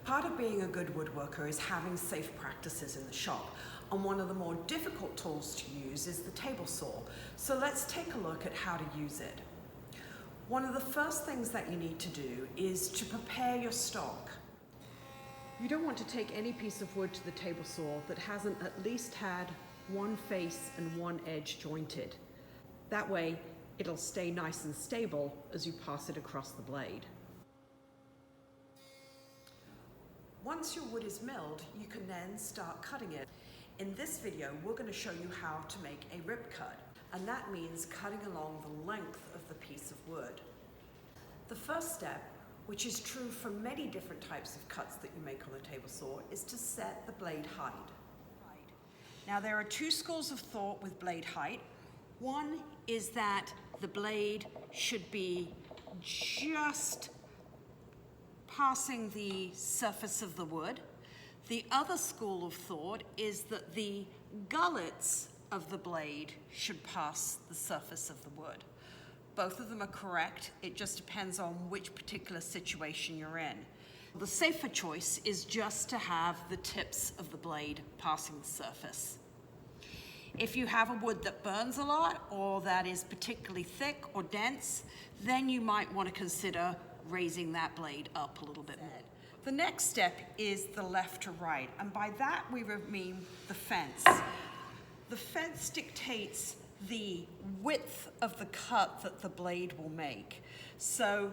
Part of being a good woodworker is having safe practices in the shop, and one of the more difficult tools to use is the table saw. So let's take a look at how to use it. One of the first things that you need to do is to prepare your stock. You don't want to take any piece of wood to the table saw that hasn't at least had one face and one edge jointed. That way, it'll stay nice and stable as you pass it across the blade. Once your wood is milled, you can then start cutting it. In this video, we're going to show you how to make a rip cut, and that means cutting along the length of the piece of wood. The first step, which is true for many different types of cuts that you make on the table saw, is to set the blade height. Now, there are two schools of thought with blade height. One is that the blade should be just passing the surface of the wood. The other school of thought is that the gullets of the blade should pass the surface of the wood. Both of them are correct. It just depends on which particular situation you're in. The safer choice is just to have the tips of the blade passing the surface. If you have a wood that burns a lot or that is particularly thick or dense, then you might want to consider raising that blade up a little bit more. The next step is the left to right, and by that we mean the fence. The fence dictates the width of the cut that the blade will make. So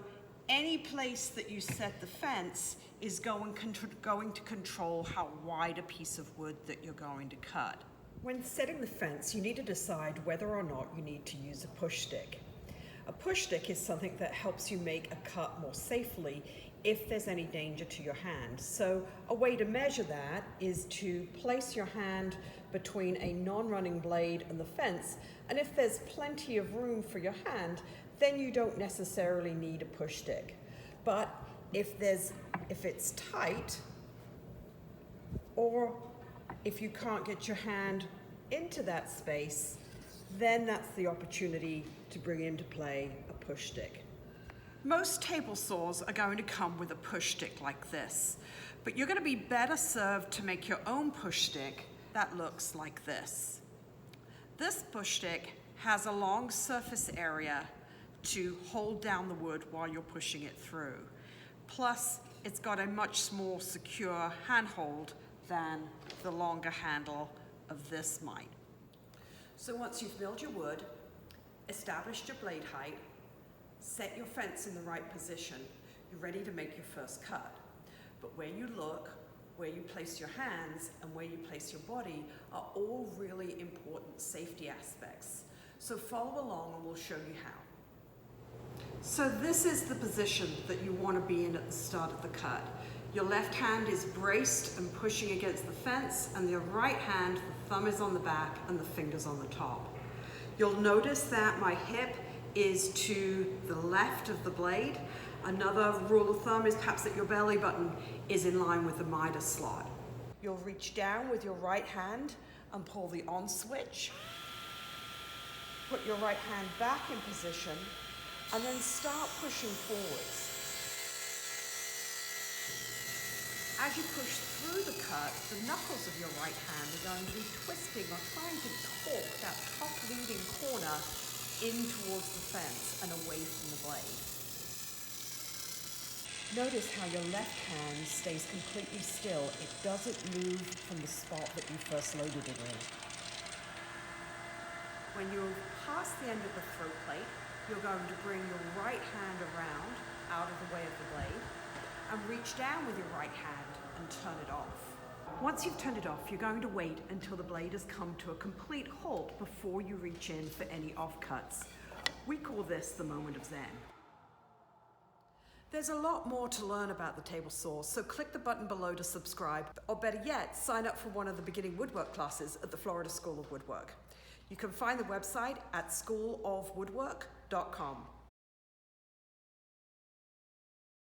any place that you set the fence is going to control how wide a piece of wood that you're going to cut. When setting the fence, you need to decide whether or not you need to use a push stick. A push stick is something that helps you make a cut more safely if there's any danger to your hand. So a way to measure that is to place your hand between a non-running blade and the fence, and if there's plenty of room for your hand, then you don't necessarily need a push stick. But if it's tight, or if you can't get your hand into that space, then that's the opportunity to bring into play a push stick. Most table saws are going to come with a push stick like this, but you're going to be better served to make your own push stick that looks like this. This push stick has a long surface area to hold down the wood while you're pushing it through. Plus, it's got a much more secure handhold than the longer handle of this might. So once you've milled your wood, established your blade height, set your fence in the right position, you're ready to make your first cut. But where you look, where you place your hands, and where you place your body are all really important safety aspects. So follow along and we'll show you how. So this is the position that you want to be in at the start of the cut. Your left hand is braced and pushing against the fence, and your right hand, the thumb is on the back and the fingers on the top. You'll notice that my hip is to the left of the blade. Another rule of thumb is perhaps that your belly button is in line with the miter slot. You'll reach down with your right hand and pull the on switch. Put your right hand back in position and then start pushing forwards. As you push through the cut, the knuckles of your right hand are going to be twisting or trying to torque that top leading corner in towards the fence and away from the blade. Notice how your left hand stays completely still. It doesn't move from the spot that you first loaded it in. When you're past the end of the throat plate, you're going to bring your right hand around out of the way of the blade and reach down with your right hand and turn it off. Once you've turned it off, you're going to wait until the blade has come to a complete halt before you reach in for any offcuts. We call this the moment of Zen. There's a lot more to learn about the table saw, so click the button below to subscribe, or better yet, sign up for one of the beginning woodwork classes at the Florida School of Woodwork. You can find the website at schoolofwoodwork.com.